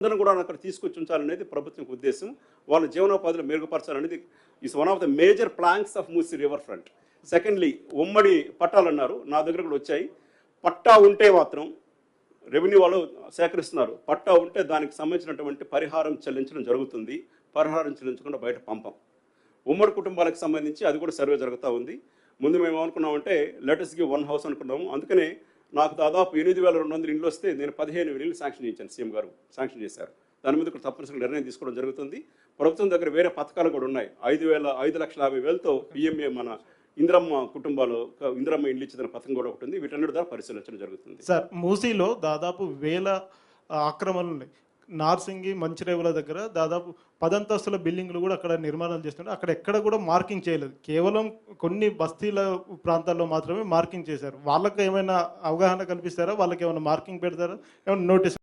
అందరం కూడా అక్కడ తీసుకొచ్చి ఉంచాలనేది ప్రభుత్వం ఉద్దేశం. వాళ్ళ జీవనోపాధులు మెరుగుపరచాలనేది is one of the major planks of Musi river front. Secondly, ఉమ్మడి పట్టాలు అన్నారు, నా దగ్గర కూడా వచ్చాయి. పట్టా ఉంటే మాత్రం రెవెన్యూ వాళ్ళు సేకరిస్తున్నారు. పట్టా ఉంటే దానికి సంబంధించినటువంటి పరిహారం చెల్లించడం జరుగుతుంది. పరిహారం చెల్లించకుండా బయట పంపం. ఉమ్మడి కుటుంబాలకు సంబంధించి అది కూడా సర్వే జరుగుతూ ఉంది. ముందు మేము ఏమనుకున్నామంటే లెటర్స్ గివ్ వన్ హౌస్ అనుకున్నాము. అందుకనే నాకు దాదాపు 8,200 ఇండ్లు వస్తే నేను 15,000 ఇళ్ళు శాంక్షన్ చేయించాను. సీఎం గారు శాంక్షన్ చేశారు. దాని మీద కూడా తప్పనిసరిగా నిర్ణయం తీసుకోవడం జరుగుతుంది. ప్రభుత్వం దగ్గర వేరే పథకాలు కూడా ఉన్నాయి. 5,50,000తో పిఎంఏ మన ఇందిరమ్మ కుటుంబాలు ఇందిరమ్మ ఇండ్లు ఇచ్చిన పథకం కూడా ఒకటి ఉంది. వీటన్నిటి ద్వారా పరిశీలించడం జరుగుతుంది. సార్, మూసీలో దాదాపు 1000 ఆక్రమణలు ఉన్నాయి. నార్సింగి, మంచిరేవుల దగ్గర దాదాపు 10 అంతస్తుల బిల్డింగ్లు కూడా అక్కడ నిర్మాణం చేస్తున్నారు. అక్కడ ఎక్కడ కూడా మార్కింగ్ చేయలేదు. కేవలం కొన్ని బస్తీల ప్రాంతాల్లో మాత్రమే మార్కింగ్ చేశారు. వాళ్ళకి ఏమైనా అవగాహన కల్పిస్తారా? వాళ్ళకి ఏమైనా మార్కింగ్ పెడతారా? ఏమైనా నోటీస్